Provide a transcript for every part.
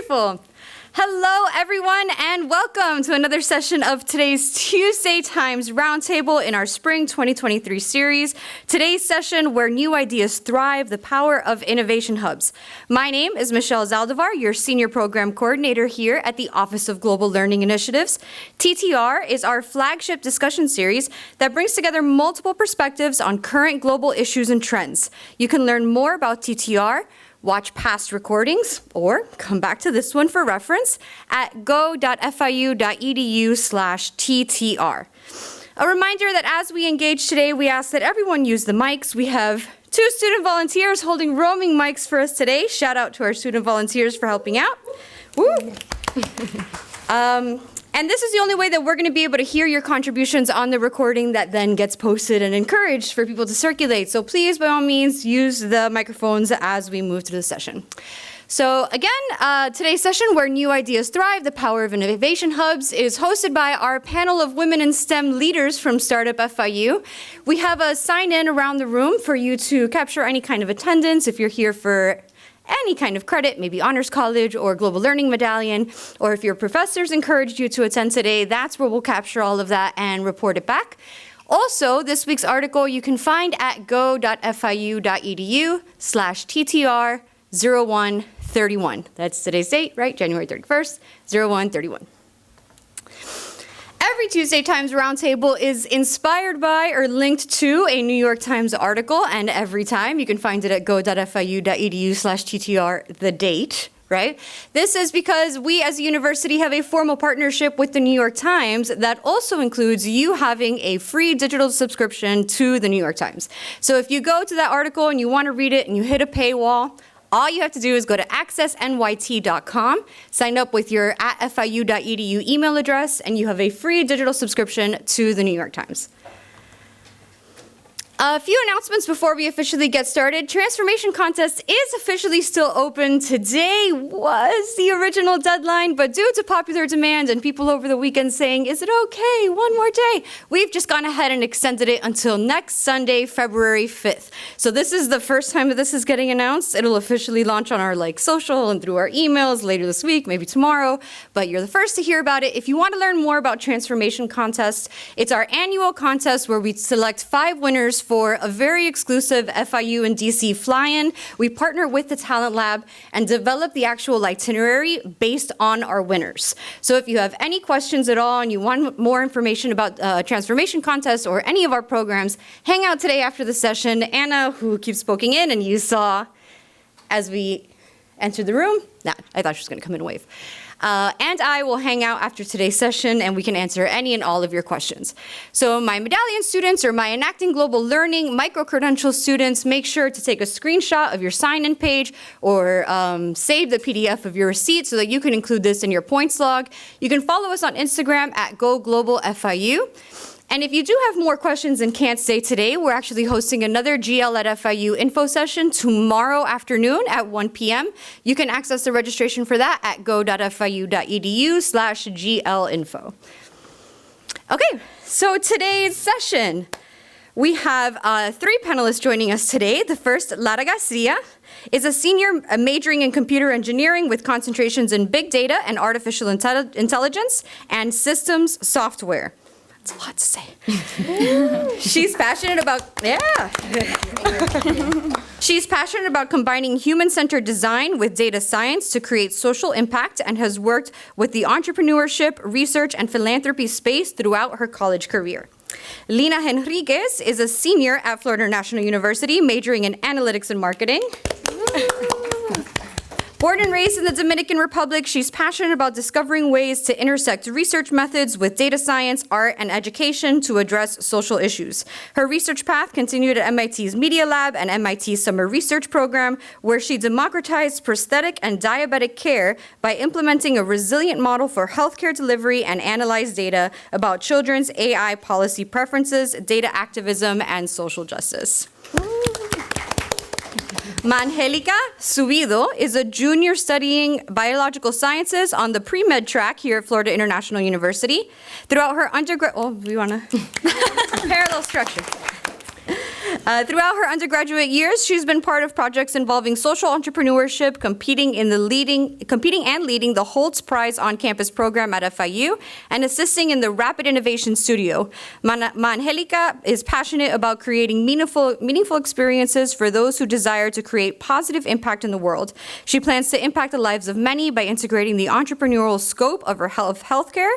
Beautiful. Hello, everyone, and welcome to another session of today's Tuesday Times Roundtable in our Spring 2023 series. Today's session, Where New Ideas Thrive, the Power of Innovation Hubs. My name is Michelle Zaldivar, your Senior Program Coordinator here at the Office of Global Learning Initiatives. TTR is our flagship discussion series that brings together multiple perspectives on current global issues and trends. You can learn more about TTR, watch past recordings, or come back to this one for reference at go.fiu.edu/TTR. A reminder that as we engage today, we ask that everyone use the mics. We have 2 student volunteers holding roaming mics for us today. Shout out to our student volunteers for helping out. Woo! And this is the only way that we're going to be able to hear your contributions on the recording that then gets posted and encouraged for people to circulate. So please, by all means, use the microphones as we move through the session. So again, today's session, Where New Ideas Thrive, the Power of Innovation Hubs, is hosted by our panel of women in STEM leaders from Startup FIU. We have a sign-in around the room for you to capture any kind of attendance if you're here for any kind of credit, maybe honors college or global learning medallion, or if your professors encouraged you to attend today, that's where we'll capture all of that and report it back. Also, this week's article you can find at go.fiu.edu/TTR0131. That's today's date, right? January 31st, 0131. Every Tuesday Times Roundtable is inspired by or linked to a New York Times article, and every time you can find it at go.fiu.edu/TTR, the date, right? This is because we as a university have a formal partnership with the New York Times that also includes you having a free digital subscription to the New York Times. So if you go to that article and you want to read it and you hit a paywall, all you have to do is go to accessnyt.com, sign up with your @fiu.edu email address, and you have a free digital subscription to the New York Times. A few announcements before we officially get started. Transformation Contest is officially still open. Today was the original deadline, but due to popular demand and people over the weekend saying, is it okay, one more day? We've just gone ahead and extended it until next Sunday, February 5th. So this is the first time that this is getting announced. It'll officially launch on our social and through our emails later this week, maybe tomorrow, but you're the first to hear about it. If you want to learn more about Transformation Contest, it's our annual contest where we select 5 winners for a very exclusive FIU and DC fly-in. We partner with the Talent Lab and develop the actual itinerary based on our winners. So if you have any questions at all and you want more information about Transformation Contest or any of our programs, hang out today after the session. Anna, who keeps poking in, and you saw as we entered the room, I thought she was going to come in and wave. And I will hang out after today's session, and we can answer any and all of your questions. So my medallion students or my Enacting Global Learning micro-credential students, make sure to take a screenshot of your sign-in page or save the PDF of your receipt so that you can include this in your points log. You can follow us on Instagram at GoGlobalFIU. And if you do have more questions and can't stay today, we're actually hosting another GL at FIU info session tomorrow afternoon at 1 p.m. You can access the registration for that at go.fiu.edu/GLinfo. Okay, so today's session, we have 3 panelists joining us today. The first, Lara Garcia, is a senior majoring in computer engineering with concentrations in big data and artificial intelligence and systems software. It's a lot to say. She's passionate about combining human-centered design with data science to create social impact and has worked with the entrepreneurship, research, and philanthropy space throughout her college career. Lina Henriquez is a senior at Florida National University, majoring in analytics and marketing. Born and raised in the Dominican Republic, she's passionate about discovering ways to intersect research methods with data science, art, and education to address social issues. Her research path continued at MIT's Media Lab and MIT's Summer Research Program, where she democratized prosthetic and diabetic care by implementing a resilient model for healthcare delivery and analyzed data about children's AI policy preferences, data activism, and social justice. Angelica Subido is a junior studying biological sciences on the pre-med track here at Florida International University. Throughout her undergrad, parallel structure. Throughout her undergraduate years, she's been part of projects involving social entrepreneurship, competing and leading the Hult Prize OnCampus program at FIU, and assisting in the Rapid Innovation Studio. Angelica is passionate about creating meaningful experiences for those who desire to create positive impact in the world. She plans to impact the lives of many by integrating the entrepreneurial scope of healthcare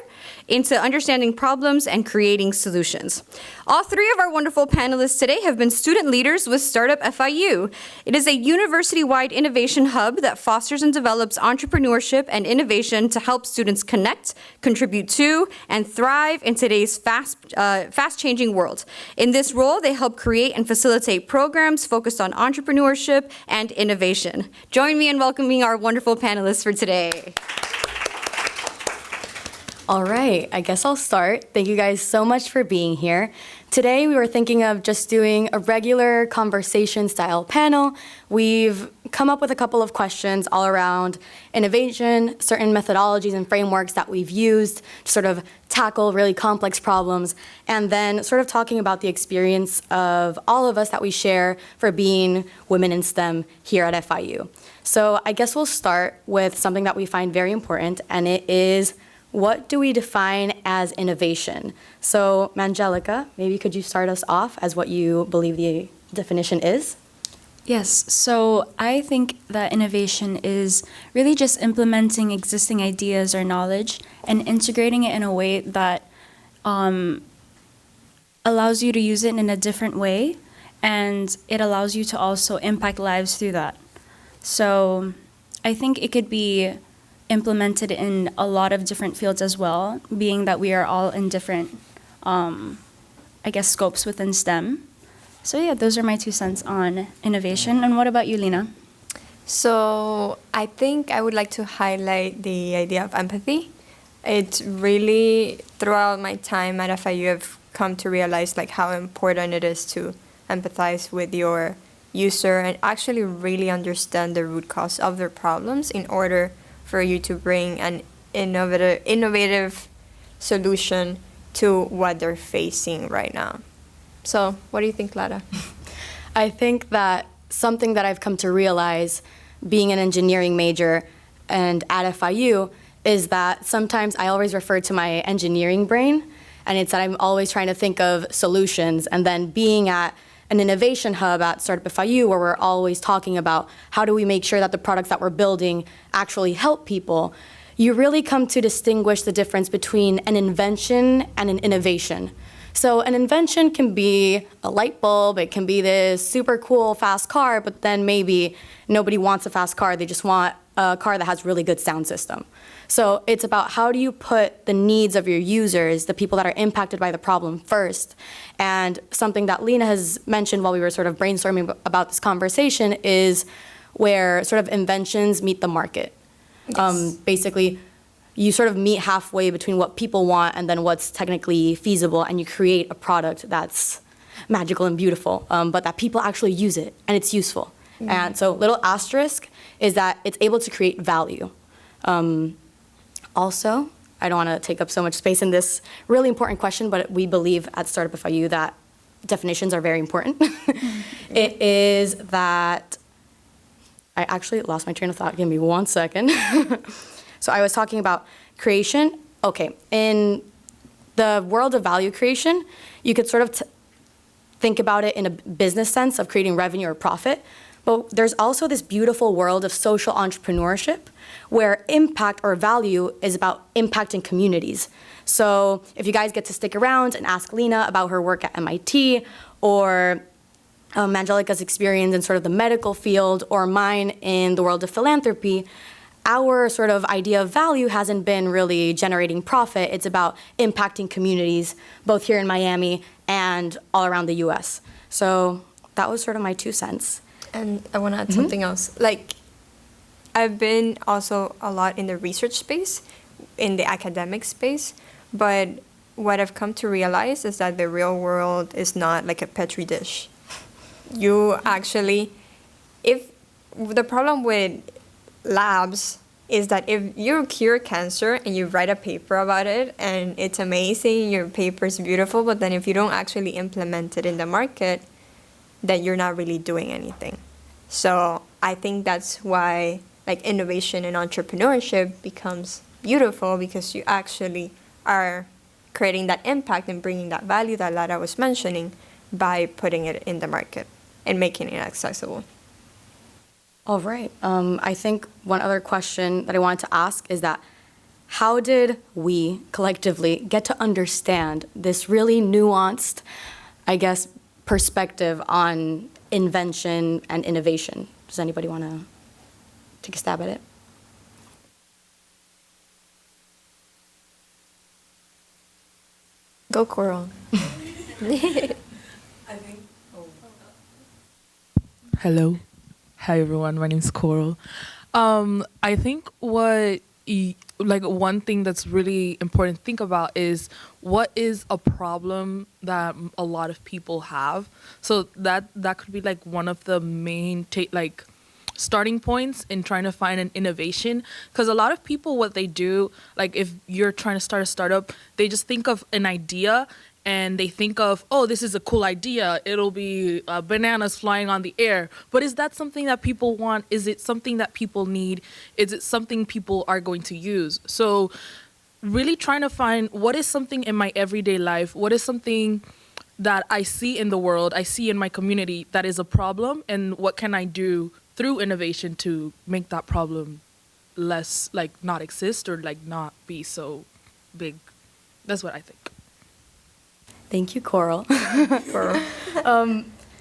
into understanding problems and creating solutions. All three of our wonderful panelists today have been student leaders with Startup FIU. It is a university-wide innovation hub that fosters and develops entrepreneurship and innovation to help students connect, contribute to, and thrive in today's fast-changing world. In this role, they help create and facilitate programs focused on entrepreneurship and innovation. Join me in welcoming our wonderful panelists for today. All right, I guess I'll start. Thank you guys so much for being here. Today we were thinking of just doing a regular conversation style panel. We've come up with a couple of questions all around innovation, certain methodologies and frameworks that we've used to sort of tackle really complex problems, and then sort of talking about the experience of all of us that we share for being women in STEM here at FIU. So I guess we'll start with something that we find very important, and it is, what do we define as innovation? So, Angelica, maybe could you start us off as what you believe the definition is? Yes, so I think that innovation is really just implementing existing ideas or knowledge and integrating it in a way that allows you to use it in a different way, and it allows you to also impact lives through that. So I think it could be implemented in a lot of different fields as well, being that we are all in different, scopes within STEM. So yeah, those are my 2 cents on innovation. And what about you, Lina? So I think I would like to highlight the idea of empathy. It's really, throughout my time at FIU, I've come to realize how important it is to empathize with your user and actually really understand the root cause of their problems in order for you to bring an innovative solution to what they're facing right now. So what do you think, Lara? I think that something that I've come to realize being an engineering major and at FIU is that sometimes I always refer to my engineering brain, and it's that I'm always trying to think of solutions, and then being at an innovation hub at Startup FIU where we're always talking about how do we make sure that the products that we're building actually help people, you really come to distinguish the difference between an invention and an innovation. So an invention can be a light bulb, it can be this super cool fast car, but then maybe nobody wants a fast car, they just want a car that has really good sound system. So it's about how do you put the needs of your users, the people that are impacted by the problem first. And something that Lina has mentioned while we were sort of brainstorming about this conversation is where sort of inventions meet the market. Yes. Basically, you sort of meet halfway between what people want and then what's technically feasible, and you create a product that's magical and beautiful, but that people actually use it and it's useful. Mm-hmm. And so little asterisk is that it's able to create value. Also, I don't want to take up so much space in this really important question, but we believe at Startup FIU that definitions are very important. It is that, I actually lost my train of thought, give me 1 second. So I was talking about creation. Okay, in the world of value creation, you could sort of think about it in a business sense of creating revenue or profit, but there's also this beautiful world of social entrepreneurship where impact or value is about impacting communities. So if you guys get to stick around and ask Lina about her work at MIT, or Angelica's experience in sort of the medical field, or mine in the world of philanthropy, our sort of idea of value hasn't been really generating profit. It's about impacting communities, both here in Miami and all around the US. So that was sort of my 2 cents. And I want to add something else. I've been also a lot in the research space, in the academic space, but what I've come to realize is that the real world is not like a petri dish. You actually, if the problem with labs is that if you cure cancer and you write a paper about it and it's amazing, your paper is beautiful, but then if you don't actually implement it in the market, then you're not really doing anything. So I think that's why like innovation and entrepreneurship becomes beautiful, because you actually are creating that impact and bringing that value that Lara was mentioning by putting it in the market and making it accessible. All right. I think one other question that I wanted to ask is that how did we collectively get to understand this really nuanced, I guess, perspective on invention and innovation? Does anybody want to take a stab at it? Go Coral. Hello. Hi, everyone. My name's Coral. I think one thing that's really important to think about is what is a problem that a lot of people have. So that could be like one of the main starting points in trying to find an innovation. Because a lot of people, what they do, like if you're trying to start a startup, they just think of an idea and they think of, oh, this is a cool idea. It'll be bananas flying on the air. But is that something that people want? Is it something that people need? Is it something people are going to use? So really trying to find what is something in my everyday life, what is something that I see in the world, I see in my community that is a problem, and what can I do through innovation to make that problem less, not exist or not be so big. That's what I think. Thank you, Coral. Coral.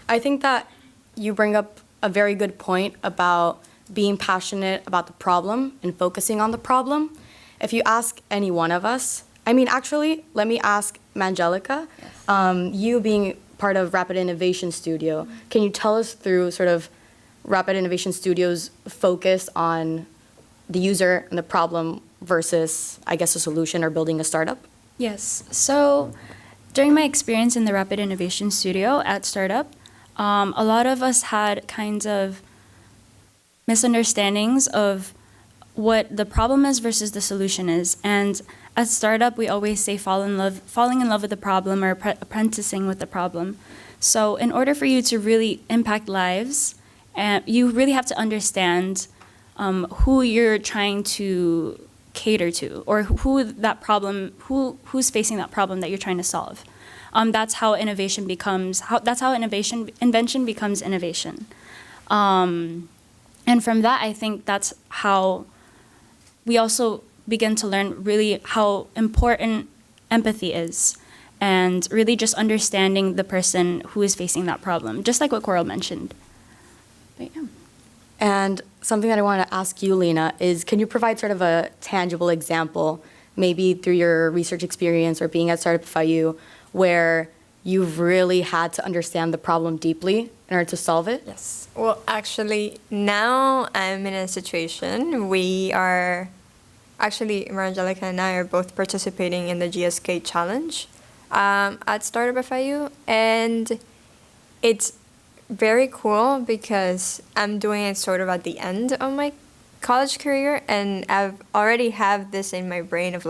I think that you bring up a very good point about being passionate about the problem and focusing on the problem. If you ask any one of us, actually, let me ask Angelica. Yes. You being part of Rapid Innovation Studio, can you tell us through sort of Rapid Innovation Studio's focus on the user and the problem versus, I guess, a solution or building a startup? Yes. So during my experience in the Rapid Innovation Studio at Startup, a lot of us had kinds of misunderstandings of what the problem is versus the solution is. And at Startup, we always say falling in love with the problem or apprenticing with the problem. So in order for you to really impact lives, you really have to understand who you're trying to cater to, or who's facing that problem that you're trying to solve. That's how invention becomes innovation. And from that, I think that's how we also begin to learn really how important empathy is, and really just understanding the person who is facing that problem, just like what Coral mentioned. But yeah. And something that I want to ask you, Lina, is can you provide sort of a tangible example, maybe through your research experience or being at Startup FIU, where you've really had to understand the problem deeply in order to solve it? Yes. Well, actually, now I'm in a situation, Angelica and I are both participating in the GSK challenge at Startup FIU, and it's very cool because I'm doing it sort of at the end of my college career, and I've already have this in my brain of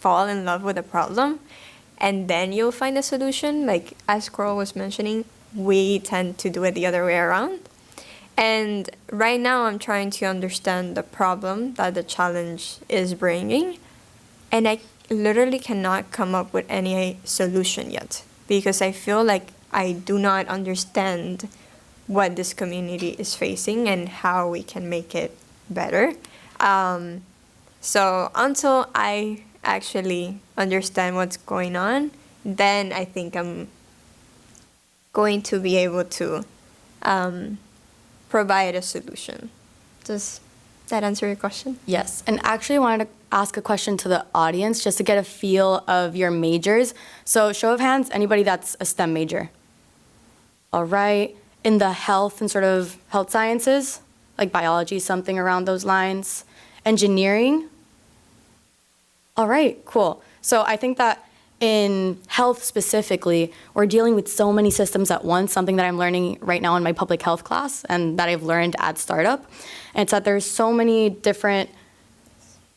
fall in love with a problem and then you'll find a solution. Like as Coral was mentioning, we tend to do it the other way around. And right now I'm trying to understand the problem that the challenge is bringing, and I literally cannot come up with any solution yet because I feel like I do not understand what this community is facing and how we can make it better. So until I actually understand what's going on, then I think I'm going to be able to provide a solution. Does that answer your question? Yes, and actually I wanted to ask a question to the audience just to get a feel of your majors. So show of hands, anybody that's a STEM major? All right, in the health and sort of health sciences, like biology, something around those lines. Engineering? All right, cool. So I think that in health specifically, we're dealing with so many systems at once, something that I'm learning right now in my public health class and that I've learned at Startup. And it's that there's so many different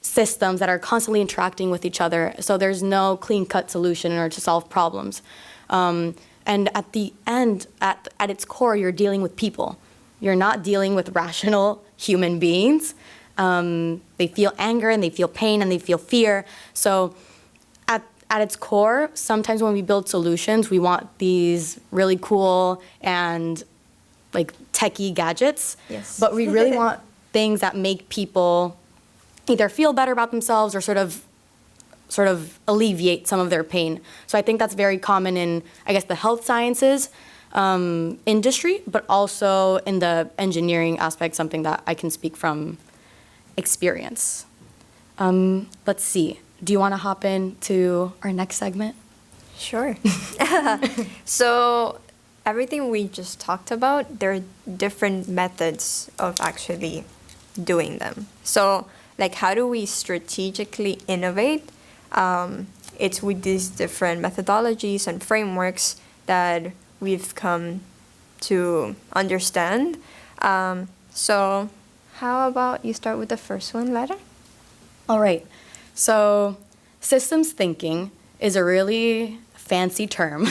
systems that are constantly interacting with each other, so there's no clean-cut solution in order to solve problems. And at the end, at its core, you're dealing with people. You're not dealing with rational human beings. They feel anger and they feel pain and they feel fear. So at its core, sometimes when we build solutions, we want these really cool and like techie gadgets. Yes. But we really want things that make people either feel better about themselves or sort of alleviate some of their pain. So I think that's very common in, I guess, the health sciences industry, but also in the engineering aspect, something that I can speak from experience. Let's see. Do you want to hop into our next segment? Sure. So everything we just talked about, there are different methods of actually doing them. So like how do we strategically innovate? It's with these different methodologies and frameworks that we've come to understand. So how about you start with the first one, Lara? All right. So systems thinking is a really fancy term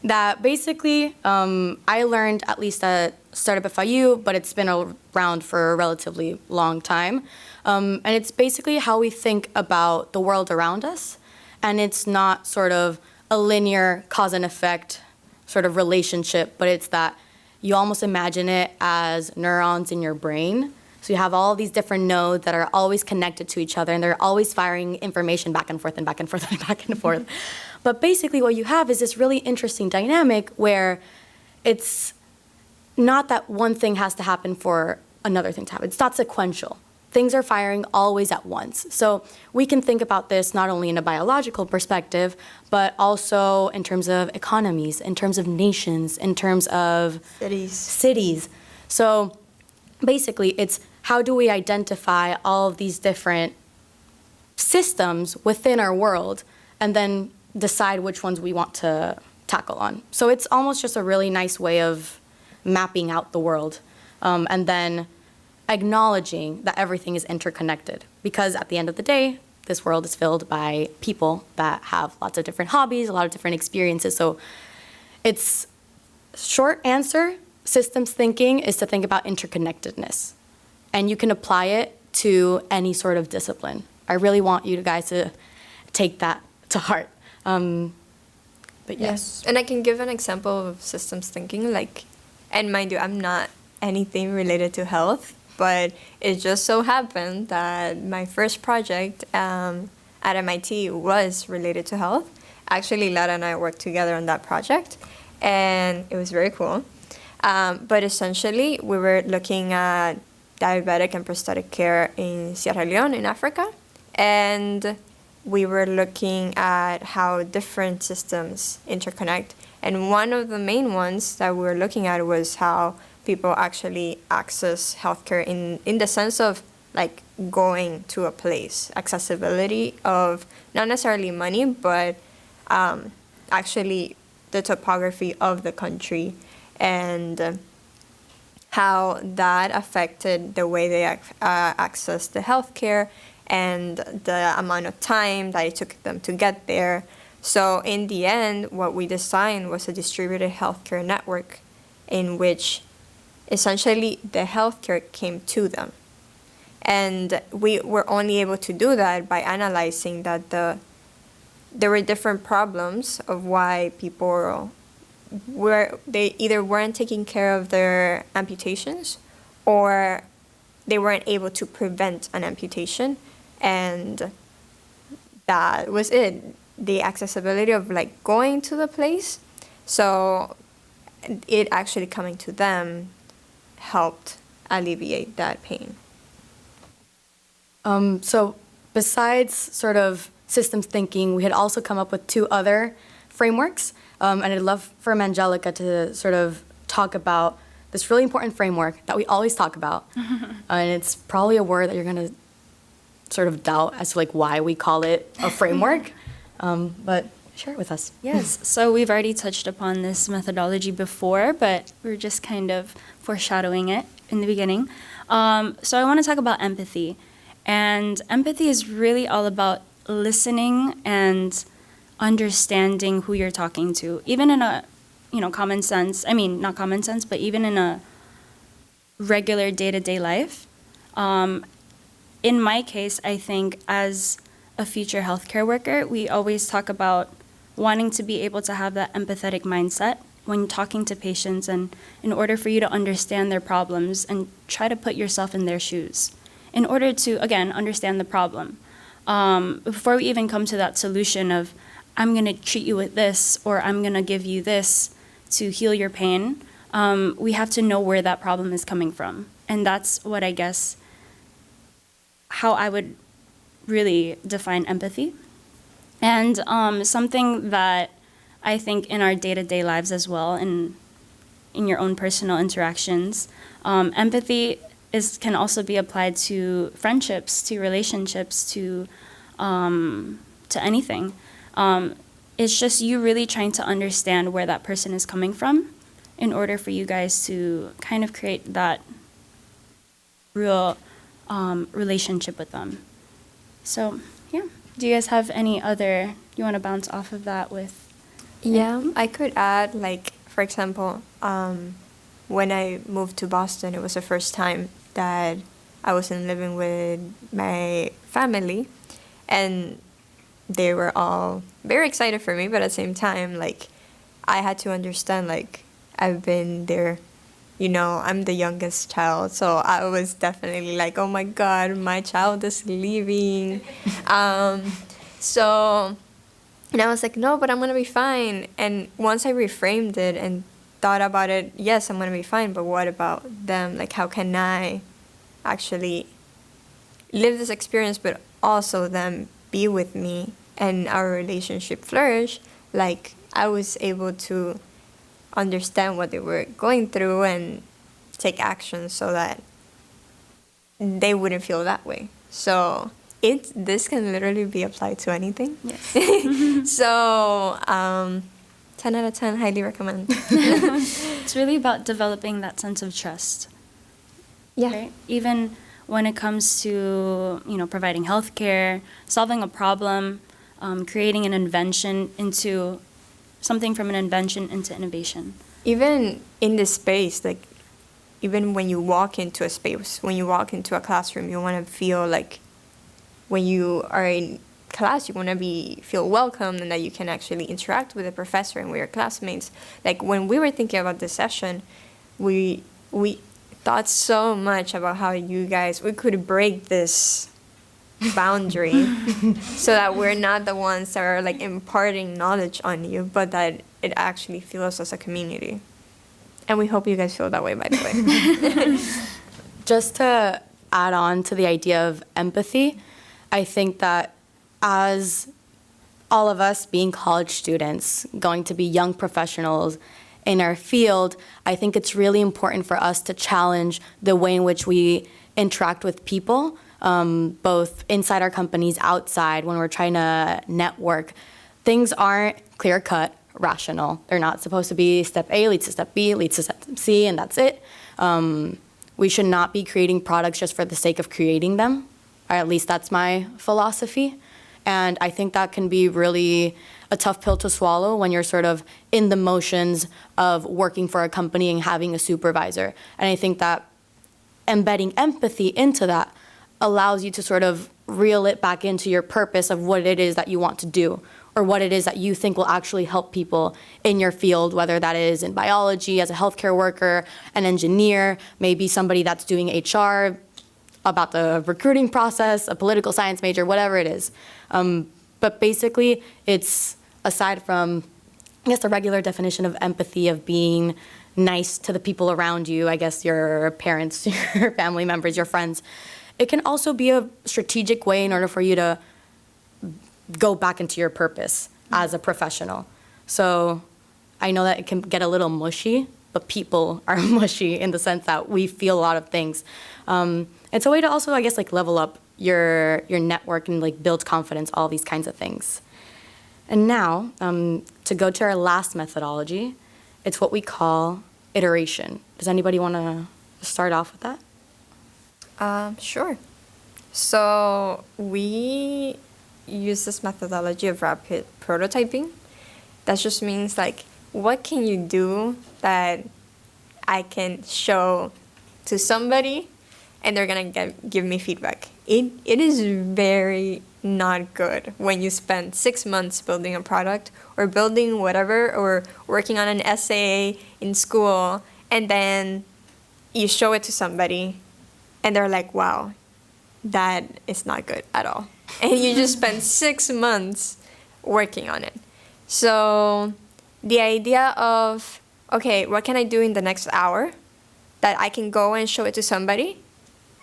that basically I learned at least at Startup FIU, but it's been around for a relatively long time. And it's basically how we think about the world around us. And it's not sort of a linear cause and effect sort of relationship, but it's that you almost imagine it as neurons in your brain. So you have all these different nodes that are always connected to each other, and they're always firing information back and forth and back and forth and back and forth. But basically what you have is this really interesting dynamic where it's not that one thing has to happen for another thing to happen. It's not sequential. Things are firing always at once. So we can think about this not only in a biological perspective, but also in terms of economies, in terms of nations, in terms of cities. So basically, it's how do we identify all of these different systems within our world and then decide which ones we want to tackle on. So it's almost just a really nice way of mapping out the world and then acknowledging that everything is interconnected. Because at the end of the day, this world is filled by people that have lots of different hobbies, a lot of different experiences. So it's short answer, systems thinking is to think about interconnectedness. And you can apply it to any sort of discipline. I really want you guys to take that to heart. But yes. And I can give an example of systems thinking, like, and mind you, I'm not anything related to health, but it just so happened that my first project at MIT was related to health. Actually, Lara and I worked together on that project, and it was very cool. But essentially, we were looking at diabetic and prosthetic care in Sierra Leone in Africa, and we were looking at how different systems interconnect. And one of the main ones that we were looking at was how people actually access healthcare in the sense of like going to a place, accessibility of not necessarily money, but actually the topography of the country and how that affected the way they access the healthcare and the amount of time that it took them to get there. So in the end, what we designed was a distributed healthcare network in which essentially the healthcare came to them. And we were only able to do that by analyzing that there were different problems of why people they either weren't taking care of their amputations or they weren't able to prevent an amputation. And that was it, the accessibility of like going to the place. So it actually coming to them helped alleviate that pain. So besides sort of systems thinking, we had also come up with 2 other frameworks. And I'd love for Angelica to sort of talk about this really important framework that we always talk about. And it's probably a word that you're going to sort of doubt as to like why we call it a framework. But share it with us. Yes, so we've already touched upon this methodology before, but we're just kind of foreshadowing it in the beginning. So I want to talk about empathy. And empathy is really all about listening and understanding who you're talking to. Even in a common sense. I mean, not common sense, but even in a regular day-to-day life. In my case, I think as a future healthcare worker, we always talk about wanting to be able to have that empathetic mindset when talking to patients, and in order for you to understand their problems and try to put yourself in their shoes in order to, again, understand the problem. Before we even come to that solution of, I'm going to treat you with this, or I'm going to give you this to heal your pain, we have to know where that problem is coming from. And that's what I guess, how I would really define empathy. And something that I think in our day-to-day lives as well, in your own personal interactions, empathy can also be applied to friendships, to relationships, to anything. It's just you really trying to understand where that person is coming from in order for you guys to kind of create that real relationship with them. So, yeah. Do you guys have any other, you want to bounce off of that with? Yeah, I could add, like, for example, when I moved to Boston, it was the first time that I wasn't living with my family, and they were all very excited for me, but at the same time, like, I had to understand, like, I've been there, I'm the youngest child, so I was definitely like, oh my God, my child is leaving. And I was like, no, but I'm going to be fine. And once I reframed it and thought about it, yes, I'm going to be fine, but what about them? Like, how can I actually live this experience, but also them be with me and our relationship flourish? Like, I was able to understand what they were going through and take action so that they wouldn't feel that way. So this can literally be applied to anything. Yes. So 10 out of 10, highly recommend. It's really about developing that sense of trust. Yeah. Right? Even when it comes to, providing healthcare, solving a problem, creating an invention into something from an invention into innovation. Even in this space, like, even when you walk into a space, when you walk into a classroom, you want to feel like when you are in class, you want to feel welcome and that you can actually interact with the professor and with your classmates. Like, when we were thinking about this session, we thought so much about how we could break this boundary so that we're not the ones that are, like, imparting knowledge on you, but that it actually feels as a community. And we hope you guys feel that way, by the way. Just to add on to the idea of empathy, I think that as all of us being college students, going to be young professionals in our field, I think it's really important for us to challenge the way in which we interact with people, both inside our companies, outside, when we're trying to network. Things aren't clear-cut, rational. They're not supposed to be step A leads to step B, leads to step C, and that's it. We should not be creating products just for the sake of creating them, or at least that's my philosophy. And I think that can be really a tough pill to swallow when you're sort of in the motions of working for a company and having a supervisor. And I think that embedding empathy into that allows you to sort of reel it back into your purpose of what it is that you want to do, or what it is that you think will actually help people in your field, whether that is in biology, as a healthcare worker, an engineer, maybe somebody that's doing HR, about the recruiting process, a political science major, whatever it is. But basically, it's aside from, I guess, the regular definition of empathy, of being nice to the people around you, I guess your parents, your family members, your friends, it can also be a strategic way in order for you to go back into your purpose as a professional. So I know that it can get a little mushy, but people are mushy in the sense that we feel a lot of things. It's a way to also, I guess, like level up your network and like build confidence, all these kinds of things. And now, to go to our last methodology, it's what we call iteration. Does anybody want to start off with that? Sure. So we use this methodology of rapid prototyping. That just means, like, what can you do that I can show to somebody and they're going to give me feedback? It is very not good when you spend 6 months building a product or building whatever or working on an essay in school, and then you show it to somebody and they're like, wow, that is not good at all. And you just spend 6 months working on it. So the idea of, okay, what can I do in the next hour that I can go and show it to somebody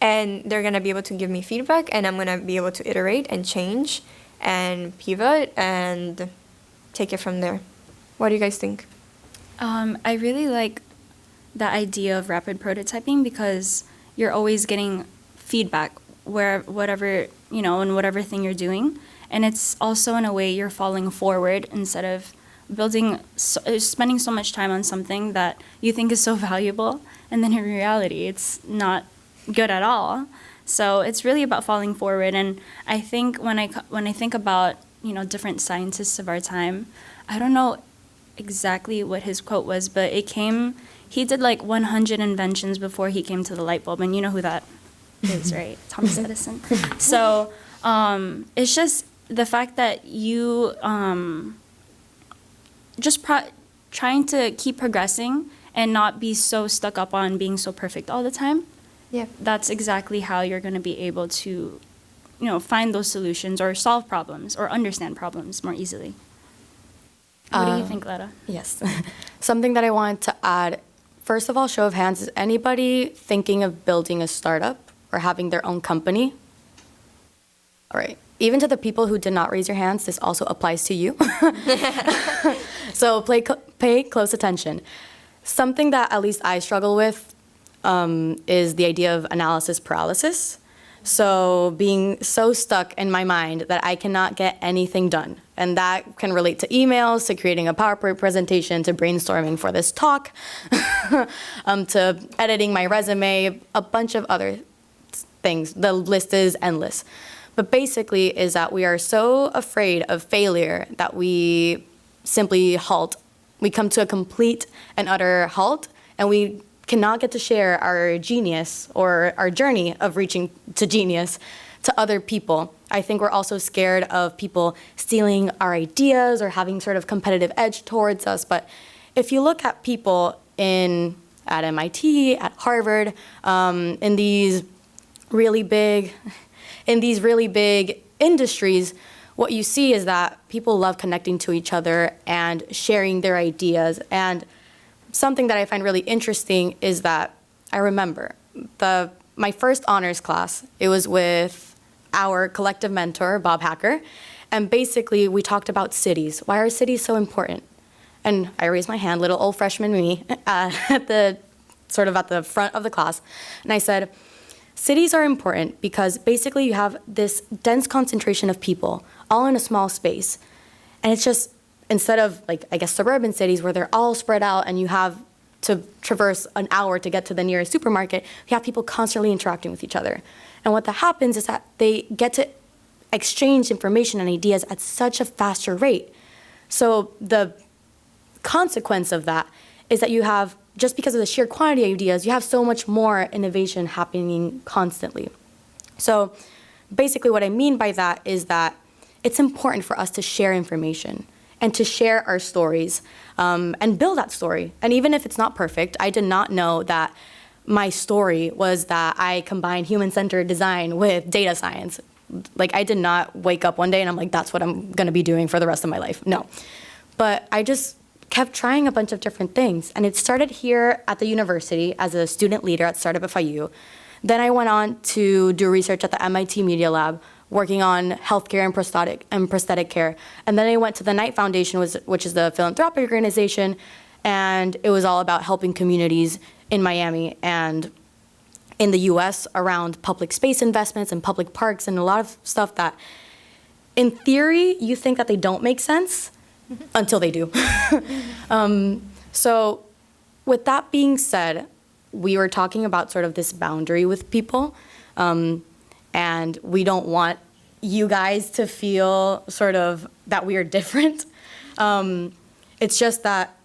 and they're going to be able to give me feedback, and I'm going to be able to iterate and change and pivot and take it from there. What do you guys think? I really like the idea of rapid prototyping because you're always getting feedback in whatever thing you're doing. And it's also, in a way, you're falling forward instead of spending so much time on something that you think is so valuable, and then in reality, it's not good at all. So it's really about falling forward. And I think when I think about, different scientists of our time, I don't know exactly what his quote was, but he did like 100 inventions before he came to the light bulb, and you know who that is, right? Thomas Edison. So it's just the fact that you trying to keep progressing and not be so stuck up on being so perfect all the time. Yeah. That's exactly how you're going to be able to, find those solutions or solve problems or understand problems more easily. What do you think, Lara? Yes. Something that I wanted to add, first of all, show of hands, is anybody thinking of building a startup or having their own company? All right. Even to the people who did not raise your hands, this also applies to you. So pay close attention. Something that at least I struggle with is the idea of analysis paralysis. So being so stuck in my mind that I cannot get anything done. And that can relate to emails, to creating a PowerPoint presentation, to brainstorming for this talk, to editing my resume, a bunch of other things. The list is endless. But basically is that we are so afraid of failure that we simply halt. We come to a complete and utter halt, and we cannot get to share our genius or our journey of reaching to genius to other people. I think we're also scared of people stealing our ideas or having sort of competitive edge towards us. But if you look at people at MIT, at Harvard, in these really big industries, what you see is that people love connecting to each other and sharing their ideas. And something that I find really interesting is that I remember my first honors class, it was with our collective mentor, Bob Hacker, and basically we talked about cities. Why are cities so important? And I raised my hand, little old freshman me, at the front of the class, and I said, cities are important because basically you have this dense concentration of people all in a small space. And it's just, instead of suburban cities where they're all spread out and you have to traverse an hour to get to the nearest supermarket, you have people constantly interacting with each other. And what that happens is that they get to exchange information and ideas at such a faster rate. So the consequence of that is that you have, just because of the sheer quantity of ideas, you have so much more innovation happening constantly. So basically what I mean by that is that it's important for us to share information and to share our stories and build that story. And even if it's not perfect, I did not know that my story was that I combined human-centered design with data science. Like, I did not wake up one day and I'm like, that's what I'm gonna be doing for the rest of my life. No. But I just kept trying a bunch of different things. And it started here at the university as a student leader at Startup FIU. Then I went on to do research at the MIT Media Lab, working on healthcare and prosthetic care. And then I went to the Knight Foundation, which is the philanthropic organization, and it was all about helping communities in Miami and in the US around public space investments and public parks and a lot of stuff that, in theory, you think that they don't make sense until they do. So with that being said, we were talking about sort of this boundary with people. And we don't want you guys to feel sort of that we are different. It's just that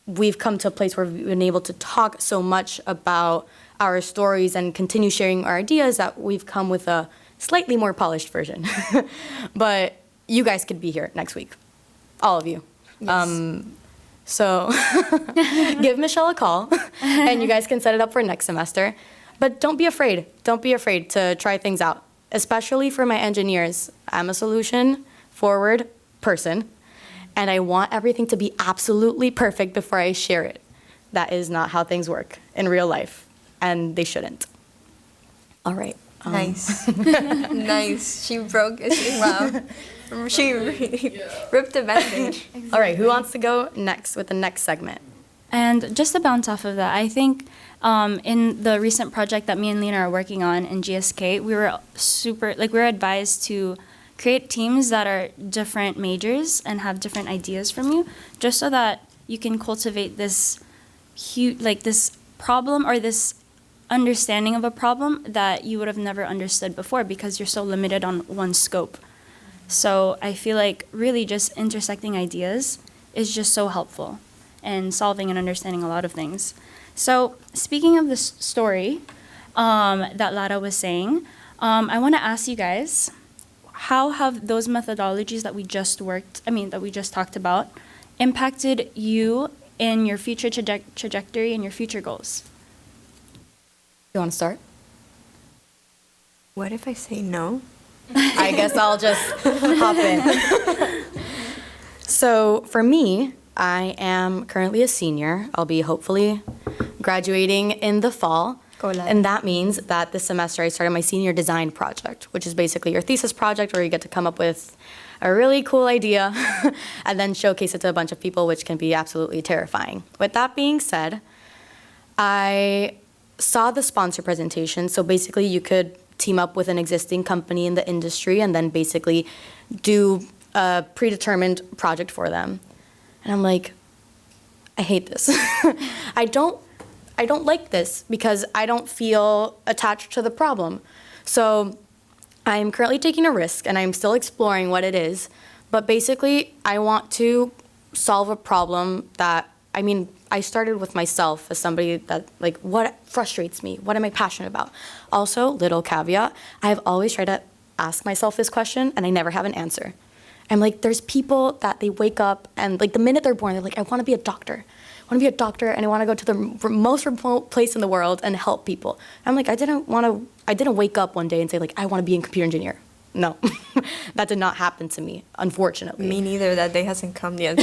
we've come to a place where we've been able to talk so much about our stories and continue sharing our ideas that we've come with a slightly more polished version. But you guys could be here next week, all of you. Yes. So give Michelle a call, and you guys can set it up for next semester. But don't be afraid. Don't be afraid to try things out, especially for my engineers. I'm a solution-forward person, and I want everything to be absolutely perfect before I share it. That is not how things work in real life, and they shouldn't. All right. Nice. Nice. She broke it. Wow. She really ripped the bandage. All right, who wants to go next with the next segment? And just to bounce off of that, I think in the recent project that me and Lina are working on in GSK, we were advised to create teams that are different majors and have different ideas from you, just so that you can cultivate this this problem or this understanding of a problem that you would have never understood before because you're so limited on one scope. So I feel like really just intersecting ideas is just so helpful in solving and understanding a lot of things. So speaking of this story that Lara was saying, I want to ask you guys, how have those methodologies that we just talked about impacted you in your future trajectory and your future goals? You want to start? What if I say no? I guess I'll just hop in. So for me, I am currently a senior. I'll be hopefully graduating in the fall. Go Lara. And that means that this semester I started my senior design project, which is basically your thesis project where you get to come up with a really cool idea and then showcase it to a bunch of people, which can be absolutely terrifying. With that being said, I saw the sponsor presentation. So basically you could team up with an existing company in the industry and then basically do a predetermined project for them. And I'm like, I hate this. I don't like this because I don't feel attached to the problem. So I'm currently taking a risk and I'm still exploring what it is. But basically, I want to solve a problem that, I started with myself as somebody that, what frustrates me? What am I passionate about? Also, little caveat, I've always tried to ask myself this question and I never have an answer. I'm like, there's people that they wake up and the minute they're born, they're like, I want to be a doctor. I want to be a doctor and I want to go to the most remote place in the world and help people. I'm like, I didn't wake up one day and say I want to be a computer engineer. No, that did not happen to me, unfortunately. Me neither. That day hasn't come yet.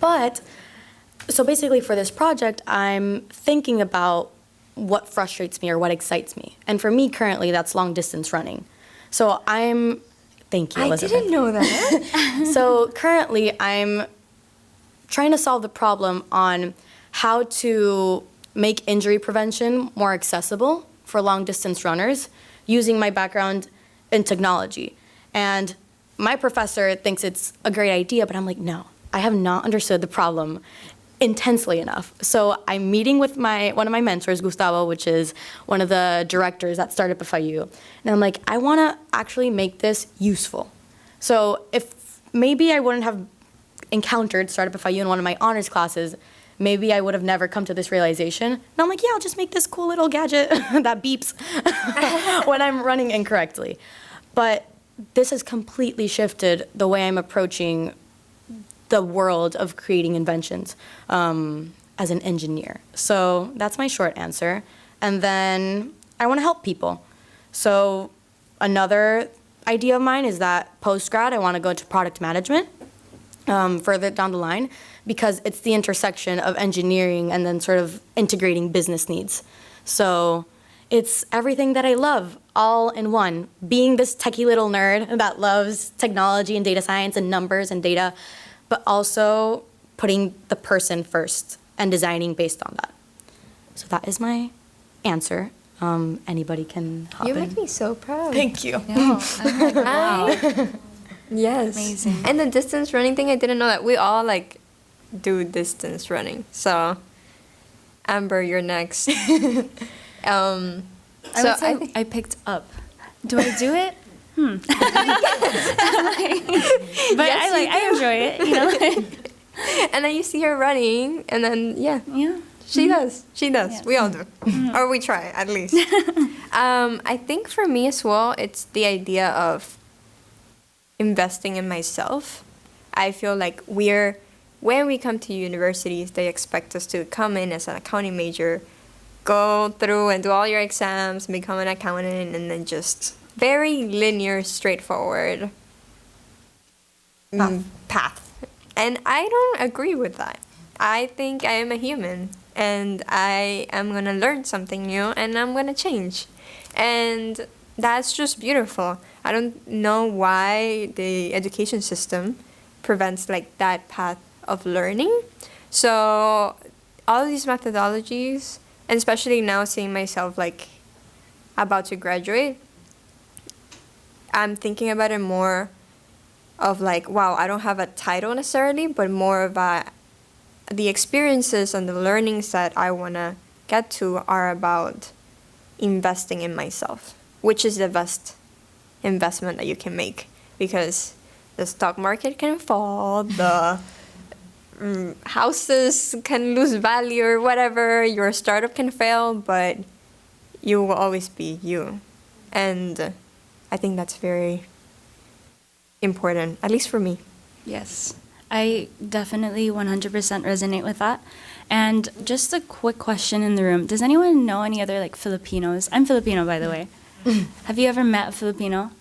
But, so basically for this project, I'm thinking about what frustrates me or what excites me. And for me currently, that's long distance running. So thank you, Elizabeth. I didn't know that. So currently I'm trying to solve the problem on how to make injury prevention more accessible for long distance runners using my background in technology. And my professor thinks it's a great idea, but I'm like, no, I have not understood the problem intensely enough. So I'm meeting with one of my mentors, Gustavo, which is one of the directors at Startup FIU. And I'm like, I want to actually make this useful. So if maybe I wouldn't have encountered Startup FIU in one of my honors classes, maybe I would have never come to this realization. And I'm like, yeah, I'll just make this cool little gadget that beeps when I'm running incorrectly. But this has completely shifted the way I'm approaching the world of creating inventions as an engineer. So that's my short answer. And then I want to help people. So another idea of mine is that post-grad, I want to go into product management further down the line because it's the intersection of engineering and then sort of integrating business needs. So it's everything that I love all in one. Being this techie little nerd that loves technology and data science and numbers and data, but also putting the person first and designing based on that. So that is my answer. Anybody can hop You in. make me so proud. Thank you. No, I'm like, wow. Yes. Amazing. And the distance running thing, I didn't know that. We all do distance running. So, Amber, you're next. I would say I picked up. Do I do it? But Yes, I enjoy it, And then you see her running, and then, Yeah. she does. Yeah. We all do. Or we try, at least. I think for me as well, it's the idea of investing in myself. I feel like when we come to universities, they expect us to come in as an accounting major, go through and do all your exams, become an accountant, and then just very linear, straightforward path. And I don't agree with that. I think I am a human, and I am going to learn something new, and I'm going to change. And that's just beautiful. I don't know why the education system prevents like that path of learning. So all these methodologies, and especially now seeing myself like about to graduate, I'm thinking about it more of like, wow, I don't have a title necessarily, but more of the experiences and the learnings that I want to get to are about investing in myself, which is the best investment that you can make, because the stock market can fall, the houses can lose value or whatever, your startup can fail, but you will always be you. And I think that's very important, at least for me. Yes, I definitely 100% resonate with that. And just a quick question in the room. Does anyone know any other like Filipinos? I'm Filipino, by the way. Have you ever met a Filipino?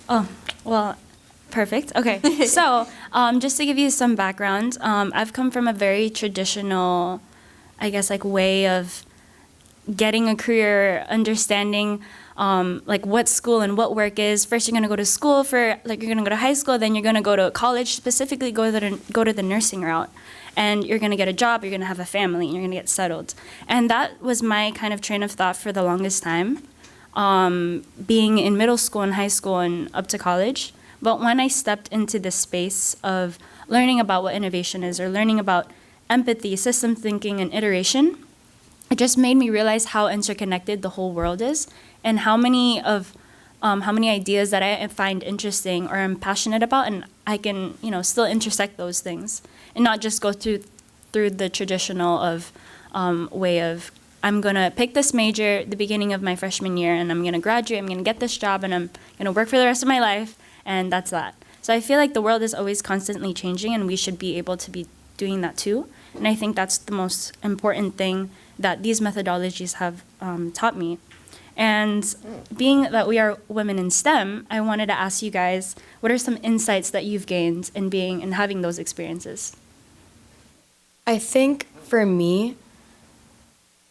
Oh, well, perfect. Okay. So just to give you some background, I've come from a very traditional, I guess, like way of getting a career, understanding like what school and what work is. First, you're gonna go to school for like you're gonna go to high school, then you're gonna go to college, specifically go to the nursing route, and you're gonna get a job, you're gonna have a family, and you're gonna get settled. And that was my kind of train of thought for the longest time, being in middle school and high school and up to college. But when I stepped into the space of learning about what innovation is, or learning about empathy, system thinking, and iteration, it just made me realize how interconnected the whole world is, and how many ideas that I find interesting or I'm passionate about, and I can still intersect those things, and not just go through the traditional of way of I'm gonna pick this major at the beginning of my freshman year, and I'm gonna graduate, I'm gonna get this job, and I'm gonna work for the rest of my life, and that's that. So I feel like the world is always constantly changing, and we should be able to be doing that too. And I think that's the most important thing that these methodologies have taught me. And being that we are women in STEM, I wanted to ask you guys, what are some insights that you've gained in being and having those experiences? I think for me,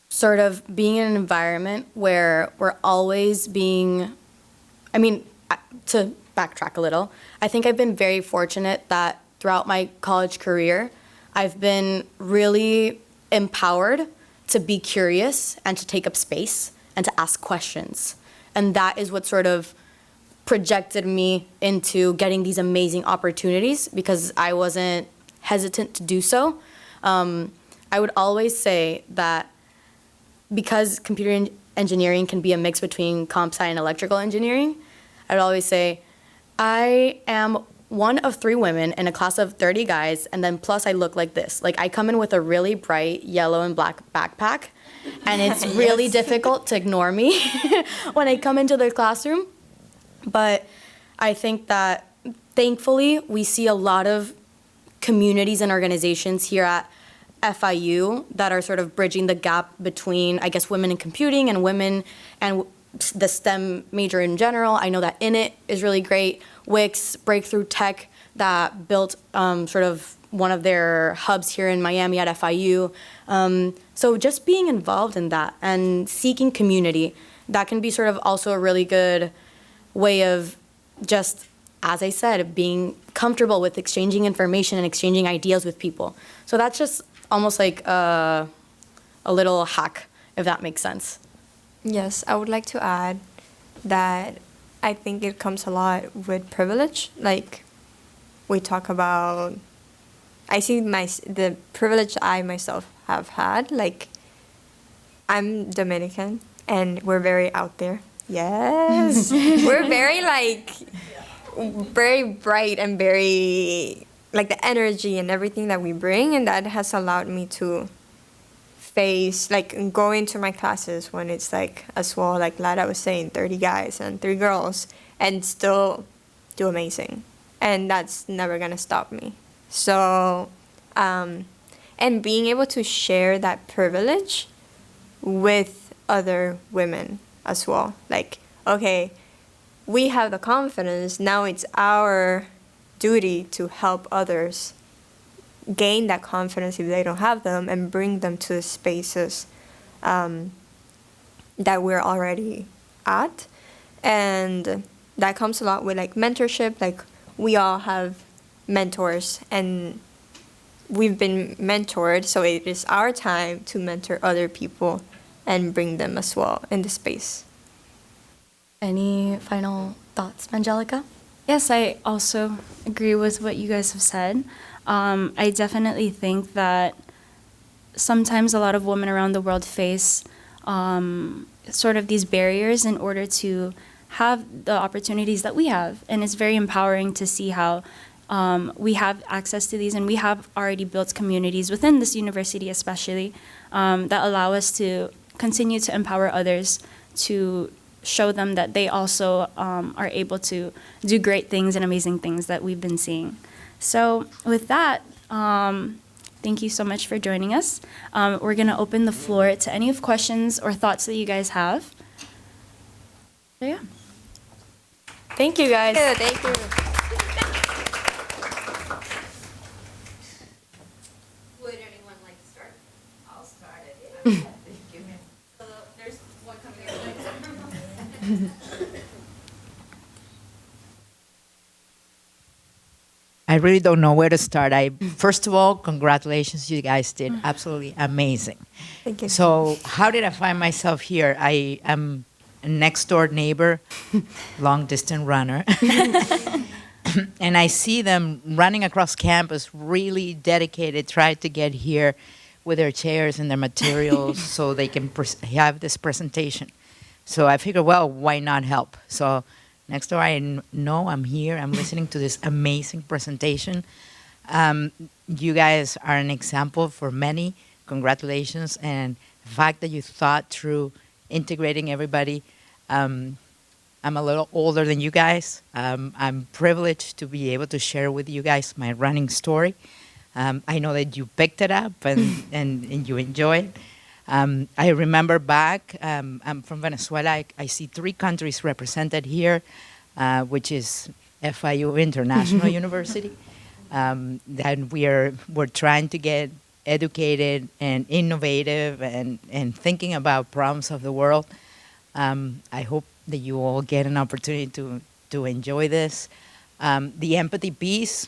sort of being in an environment where we're always being, to backtrack a little, I think I've been very fortunate that throughout my college career, I've been really empowered to be curious and to take up space and to ask questions. And that is what sort of projected me into getting these amazing opportunities, because I wasn't hesitant to do so. I would always say that because computer engineering can be a mix between comp sci and electrical engineering, I'd always say I am one of 3 women in a class of 30 guys, and then plus I look like this. Like, I come in with a really bright yellow and black backpack, and it's really difficult to ignore me when I come into the classroom. But I think that thankfully we see a lot of communities and organizations here at FIU that are sort of bridging the gap between, I guess, women in computing and women and the STEM major in general. I know that INIT is really great. Wix, Breakthrough Tech, that built sort of one of their hubs here in Miami at FIU. So just being involved in that and seeking community, that can be sort of also a really good way of just, as I said, being comfortable with exchanging information and exchanging ideas with people. So that's just almost like a little hack, if that makes sense. Yes, I would like to add that I think it comes a lot with privilege. Like, we talk about, I see the privilege I myself have had. Like, I'm Dominican, and we're very out there. Yes. We're very, very bright and very, like the energy and everything that we bring, and that has allowed me to face, like, go into my classes when it's like, as well, like Lara was saying, 30 guys and 3 girls, and still do amazing. And that's never gonna stop me. So, and being able to share that privilege with other women as well. Like, okay, we have the confidence, now it's our duty to help others gain that confidence if they don't have them, and bring them to the spaces that we're already at. And that comes a lot with like mentorship. Like, we all have mentors and we've been mentored, so it is our time to mentor other people and bring them as well in the space. Any final thoughts, Angelica? Yes, I also agree with what you guys have said. I definitely think that sometimes a lot of women around the world face sort of these barriers in order to have the opportunities that we have. And it's very empowering to see how we have access to these, and we have already built communities within this university especially that allow us to continue to empower others, to show them that they also are able to do great things and amazing things that we've been seeing. So with that, thank you so much for joining us. We're going to open the floor to any of questions or thoughts that you guys have. So yeah. Thank you, guys. Thank you. Would anyone like to start? I'll start it. There's one coming in. I really don't know where to start. First of all, congratulations, you guys did absolutely amazing. Thank you. So how did I find myself here? I am a next door neighbor, long distance runner. And I see them running across campus, really dedicated, trying to get here with their chairs and their materials so they can have this presentation. So I figured, well, why not help? So next door, I know I'm here. I'm listening to this amazing presentation. You guys are an example for many. Congratulations. And the fact that you thought through integrating everybody. I'm a little older than you guys. I'm privileged to be able to share with you guys my running story. I know that you picked it up and you enjoy it. I remember back, I'm from Venezuela. I see 3 countries represented here, which is FIU International University. That we're trying to get educated and innovative and thinking about problems of the world. I hope that you all get an opportunity to enjoy this. The empathy piece,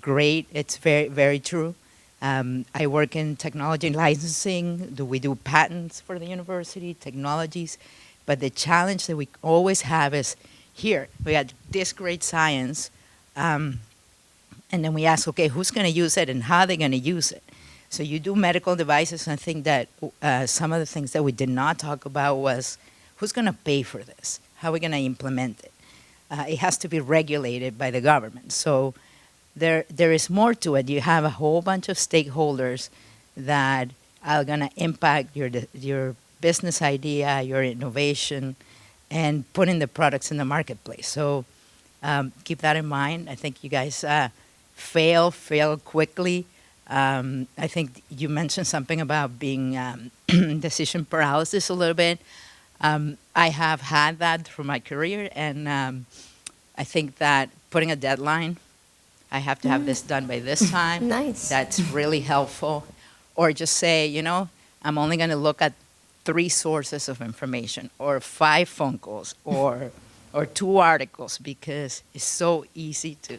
great. It's very, very true. I work in technology and licensing. We do patents for the university, technologies. But the challenge that we always have is here, we got this great science, and then we ask, okay, who's going to use it and how are they going to use it? So you do medical devices, and I think that some of the things that we did not talk about was who's going to pay for this? How are we going to implement it? It has to be regulated by the government. So there is more to it. You have a whole bunch of stakeholders that are going to impact your business idea, your innovation, and putting the products in the marketplace. So keep that in mind. I think you guys fail quickly. I think you mentioned something about being decision paralysis a little bit. I have had that through my career, and I think that putting a deadline, I have to have this done by this time. Nice. That's really helpful. Or just say, I'm only going to look at 3 sources of information, or 5 phone calls, or 2 articles, because it's so easy to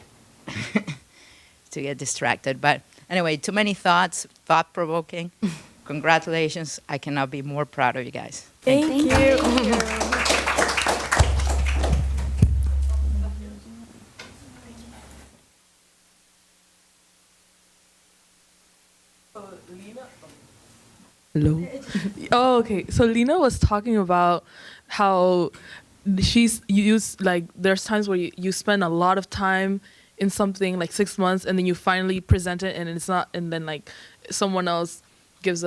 to get distracted. But anyway, too many thoughts, thought-provoking. Congratulations. I cannot be more proud of you guys. Thank you. Hello. Oh, okay. So Lina was talking about how she's used, like, there's times where you spend a lot of time in something like 6 months, and then you finally present it and it's not, and then like someone else gives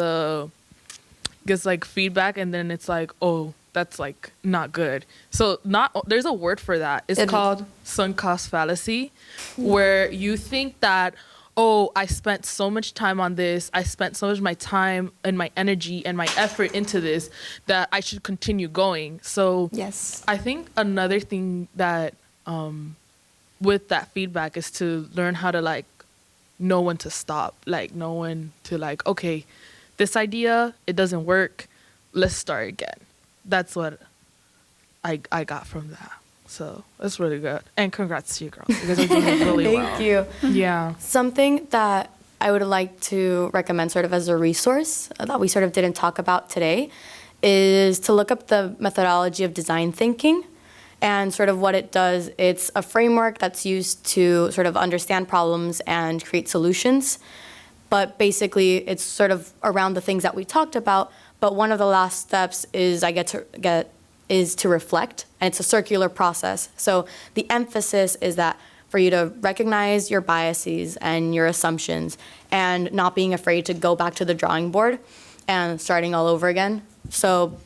like feedback, and then it's like, oh, that's like not good. So there's a word for that. It's called sunk cost fallacy, where you think that, oh, I spent so much time on this, I spent so much of my time and my energy and my effort into this, that I should continue going. So Yes. I think another thing that with that feedback is to learn how to like know when to stop, like know when to like, okay, this idea, it doesn't work, let's start again. That's what I got from that. So that's really good. And congrats to you girls. You guys are doing it really well. Thank you. Yeah. Something that I would like to recommend sort of as a resource that we sort of didn't talk about today is to look up the methodology of design thinking. And sort of what it does, it's a framework that's used to sort of understand problems and create solutions. But basically, it's sort of around the things that we talked about. But one of the last steps is is to reflect, and it's a circular process. So the emphasis is that for you to recognize your biases and your assumptions, and not being afraid to go back to the drawing board and starting all over again. So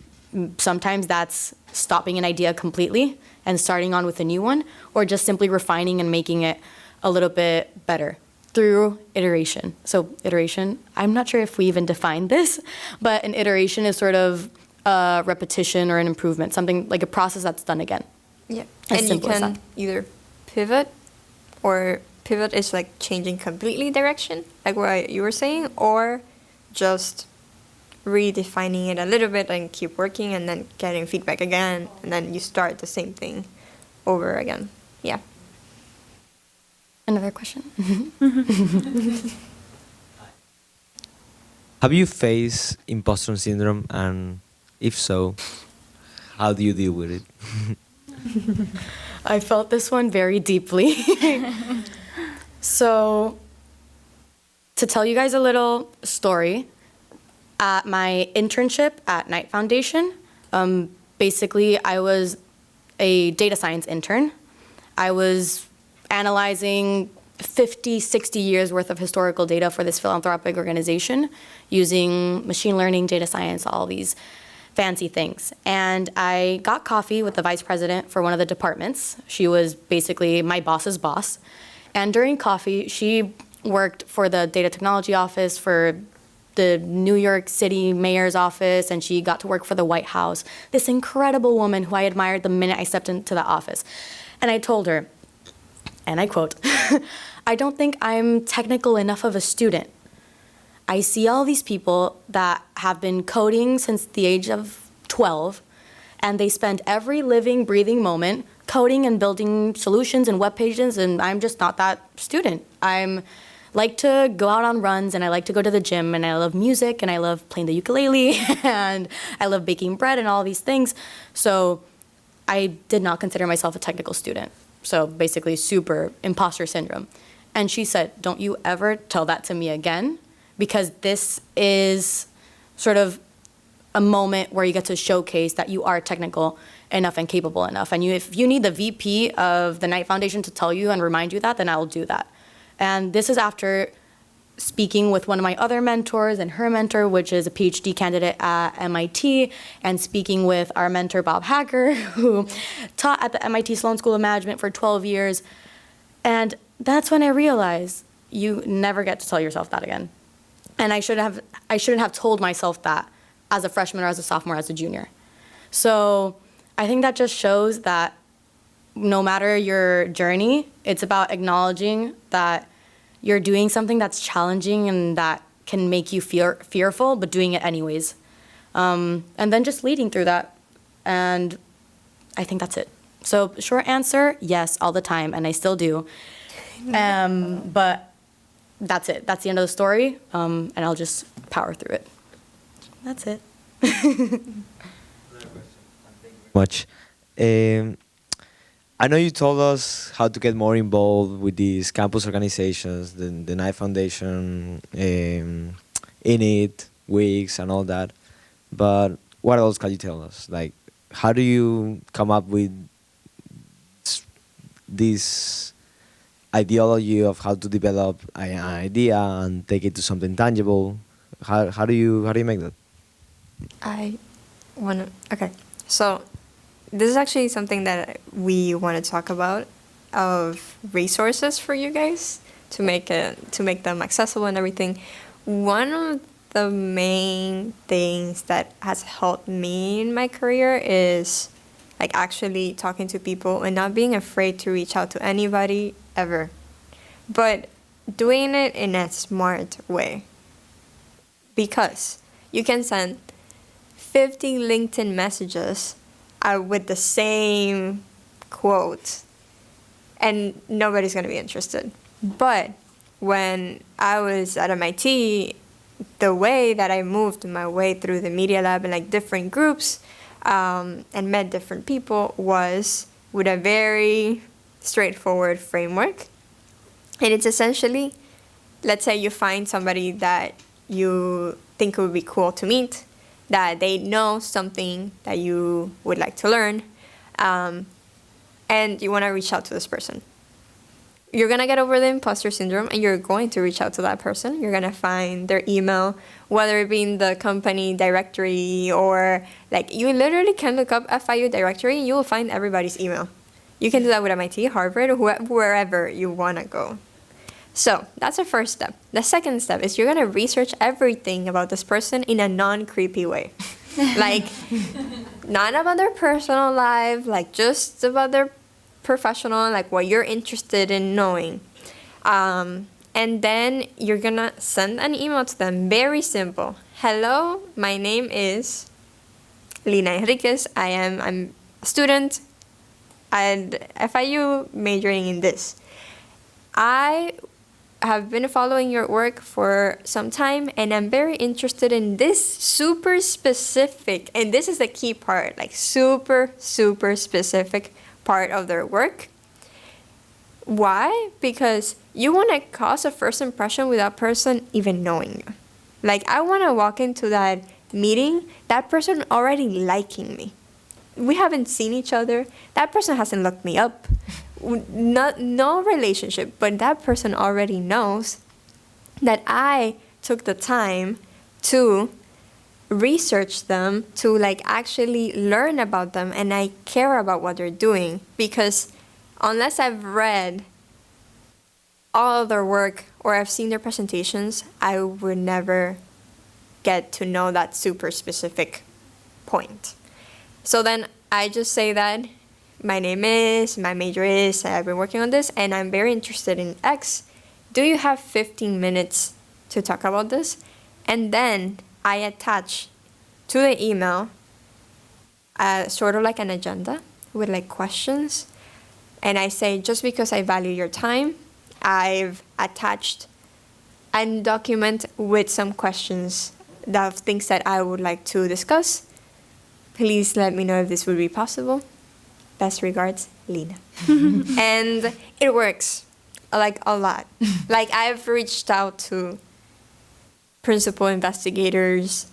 sometimes that's stopping an idea completely and starting on with a new one, or just simply refining and making it a little bit better through iteration. So iteration, I'm not sure if we even defined this, but an iteration is sort of a repetition or an improvement, something like a process that's done again. Yeah. As And you simple as can that. either pivot, or pivot is like changing completely direction, like what you were saying, or just redefining it a little bit and keep working and then getting feedback again, and then you start the same thing over again. Yeah. Another question? Have you faced imposter syndrome, and if so, how do you deal with it? I felt this one very deeply. So, to tell you guys a little story, at my internship at Knight Foundation, basically I was a data science intern. I was analyzing 50, 60 years worth of historical data for this philanthropic organization using machine learning, data science, all these fancy things. And I got coffee with the vice president for one of the departments. She was basically my boss's boss. And during coffee, she worked for the data technology office for the New York City mayor's office, and she got to work for the White House. This incredible woman who I admired the minute I stepped into the office. And I told her, and I quote, I don't think I'm technical enough of a student. I see all these people that have been coding since the age of 12, and they spend every living, breathing moment coding and building solutions and web pages, and I'm just not that student. I'm like to go out on runs, and I like to go to the gym, and I love music, and I love playing the ukulele, and I love baking bread and all these things. So I did not consider myself a technical student. So basically super imposter syndrome. And she said, don't you ever tell that to me again, because this is sort of a moment where you get to showcase that you are technical enough and capable enough. And if you need the VP of the Knight Foundation to tell you and remind you that, then I will do that. And this is after speaking with one of my other mentors and her mentor, which is a PhD candidate at MIT, and speaking with our mentor, Bob Hacker, who taught at the MIT Sloan School of Management for 12 years. And that's when I realized you never get to tell yourself that again. And I shouldn't have told myself that as a freshman or as a sophomore, as a junior. So I think that just shows that no matter your journey, it's about acknowledging that you're doing something that's challenging and that can make you fearful, but doing it anyways. And then just leading through that. And I think that's it. So short answer, yes, all the time, and I still do. But that's it. That's the end of the story, and I'll just power through it. That's it. Much. I know you told us how to get more involved with these campus organizations, the Knight Foundation, Init, Wix, and all that. But what else can you tell us? Like, how do you come up with these ideology of how to develop an idea and take it to something tangible. How do you make that? I want to. Okay, so this is actually something that we want to talk about, of resources for you guys to make them accessible and everything. One of the main things that has helped me in my career is like actually talking to people and not being afraid to reach out to anybody ever, but doing it in a smart way. Because you can send 50 LinkedIn messages with the same quote, and nobody's going to be interested. But when I was at MIT, the way that I moved my way through the Media Lab and like different groups and met different people was with a very straightforward framework. And it's essentially, let's say you find somebody that you think would be cool to meet, that they know something that you would like to learn, and you want to reach out to this person. You're going to get over the imposter syndrome, and you're going to reach out to that person. You're going to find their email, whether it be in the company directory or like you literally can look up FIU directory and you will find everybody's email. You can do that with MIT, Harvard, wherever you want to go. So that's the first step. The second step is you're going to research everything about this person in a non-creepy way. Like, not about their personal life, like just about their professional, like what you're interested in knowing. And then you're going to send an email to them. Very simple. Hello, my name is Lina Henriquez. I'm a student at FIU majoring in this. I have been following your work for some time, and I'm very interested in this super specific, and this is the key part, like super, super specific part of their work. Why? Because you want to cause a first impression without person even knowing you. Like, I want to walk into that meeting, that person already liking me. We haven't seen each other. That person hasn't looked me up. No relationship, but that person already knows that I took the time to research them, to like actually learn about them, and I care about what they're doing. Because unless I've read all of their work or I've seen their presentations, I would never get to know that super specific point. So then I just say that my name is, my major is, I've been working on this, and I'm very interested in X. Do you have 15 minutes to talk about this? And then I attach to the email sort of like an agenda with like questions. And I say, just because I value your time, I've attached a document with some questions of things that I would like to discuss. Please let me know if this would be possible. Best regards, Lina. And it works, like, a lot. Like, I've reached out to principal investigators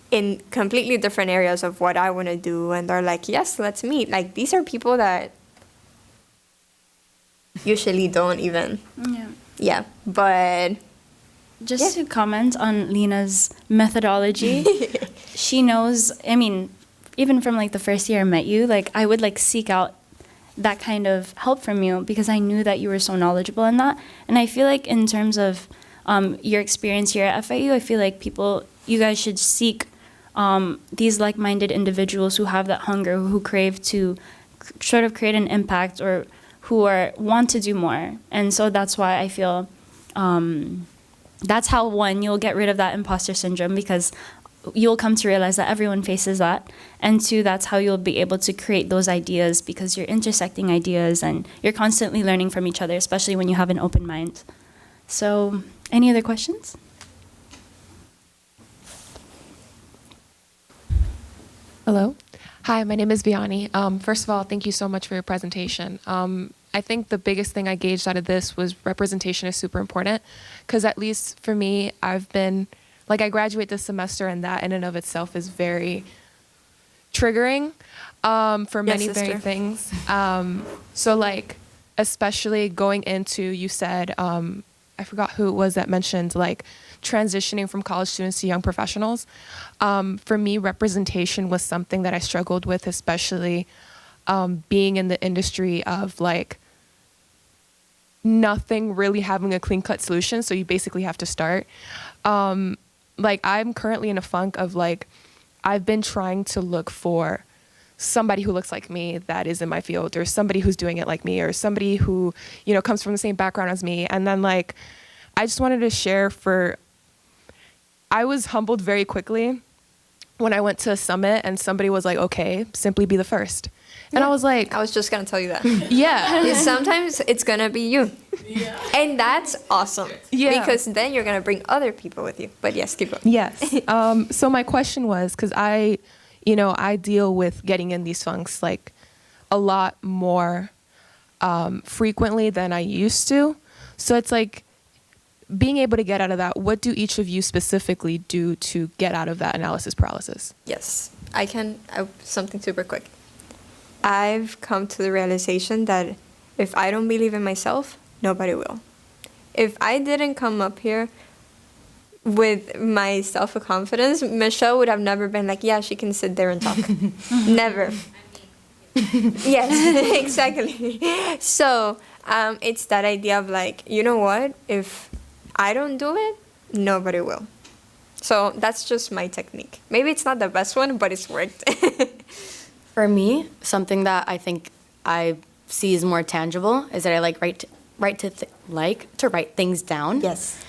in completely different areas of what I want to do, and they're like, yes, let's meet. Like, these are people that usually don't even. Yeah, but just to comment on Lina's methodology, she knows, I mean, even from like the first year I met you, like I would like seek out that kind of help from you because I knew that you were so knowledgeable in that. And I feel like in terms of your experience here at FIU, I feel like you guys should seek these like-minded individuals who have that hunger, who crave to sort of create an impact or who want to do more. And so that's why I feel that's how, one, you'll get rid of that imposter syndrome because you'll come to realize that everyone faces that. And two, that's how you'll be able to create those ideas because you're intersecting ideas and you're constantly learning from each other, especially when you have an open mind. So, any other questions? Hello. Hi, my name is Vianney. First of all, thank you so much for your presentation. I think the biggest thing I gauged out of this was representation is super important because at least for me, I've been, like I graduate this semester and that in and of itself is very triggering for many things. So like especially going into, you said, I forgot who it was that mentioned, like, transitioning from college students to young professionals. For me, representation was something that I struggled with, especially being in the industry of, like, nothing really having a clean-cut solution, so you basically have to start. Like, I'm currently in a funk of, like, I've been trying to look for somebody who looks like me that is in my field, or somebody who's doing it like me, or somebody who, you know, comes from the same background as me. And then, like, I just wanted to share I was humbled very quickly when I went to a summit and somebody was like, okay, simply be the first. And I was like, I was just gonna tell you that. yeah. Sometimes it's gonna be you. Yeah. And that's awesome. Yeah. Because then you're gonna bring other people with you. But yes, keep going. Yes. So my question was, because I deal with getting in these funks like a lot more frequently than I used to. So it's like being able to get out of that. What do each of you specifically do to get out of that analysis paralysis? Yes, something super quick. I've come to the realization that if I don't believe in myself, nobody will. If I didn't come up here with my self-confidence, Michelle would have never been like, yeah, she can sit there and talk. Never. Yes, exactly. So it's that idea of like, you know what? If I don't do it, nobody will. So that's just my technique. Maybe it's not the best one, but it's worked. For me, something that I think I see is more tangible is that I like to write things down. Yes.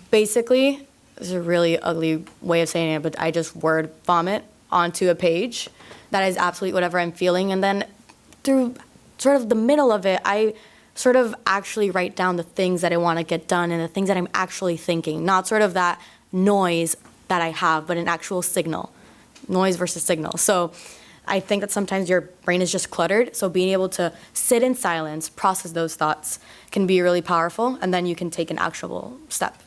Basically, this is a really ugly way of saying it, but I just word vomit onto a page. That is absolutely whatever I'm feeling, and then through sort of the middle of it, I sort of actually write down the things that I want to get done and the things that I'm actually thinking, not sort of that noise that I have, but an actual signal, noise versus signal. So I think that sometimes your brain is just cluttered, so being able to sit in silence, process those thoughts can be really powerful, and then you can take an actionable step.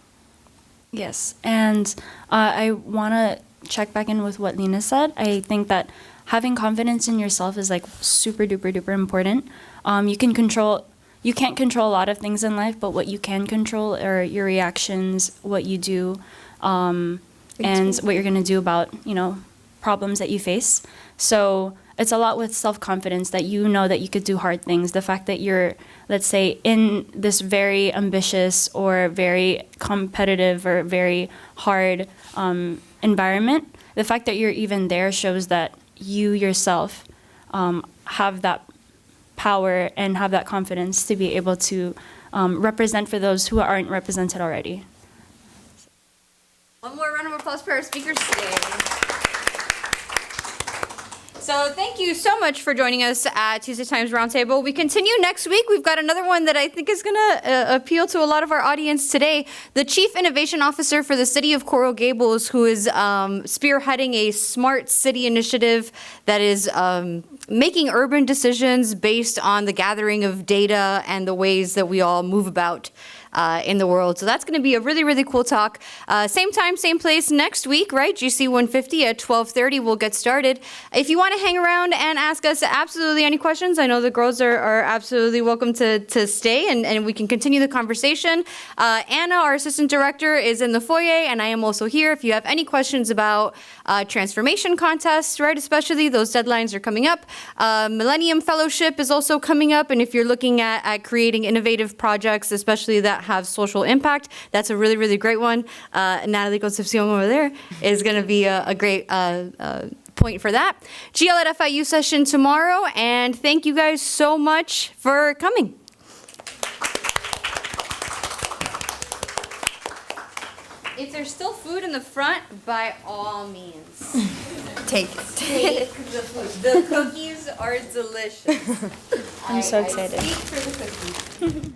Yes, and I want to check back in with what Lina said. I think that having confidence in yourself is like super duper duper important. You can't control a lot of things in life, but what you can control are your reactions, what you do, and what you're gonna do about, problems that you face. So it's a lot with self-confidence that you know that you could do hard things. The fact that you're, let's say, in this very ambitious or very competitive or very hard environment, the fact that you're even there shows that you yourself have that power and have that confidence to be able to represent for those who aren't represented already. One more round of applause for our speakers today. So thank you so much for joining us at Tuesday Times Roundtable. We continue next week. We've got another one that I think is going to appeal to a lot of our audience today. The Chief Innovation Officer for the City of Coral Gables, who is spearheading a smart city initiative that is making urban decisions based on the gathering of data and the ways that we all move about in the world. So that's going to be a really, really cool talk. Same time, same place next week, right? GC 150 at 12:30. We'll get started. If you want to hang around and ask us absolutely any questions, I know the girls are absolutely welcome to stay and we can continue the conversation. Anna, our assistant director, is in the foyer, and I am also here. If you have any questions about transformation contests, right, especially those deadlines are coming up. Millennium Fellowship is also coming up, and if you're looking at creating innovative projects, especially that have social impact, that's a really, really great one. Natalie Concepcion over there is going to be a great point for that. GL at FIU session tomorrow, and thank you guys so much for coming. If there's still food in the front, by all means, Take it. take the food. The cookies are delicious. I'm so excited. I speak for the cookies.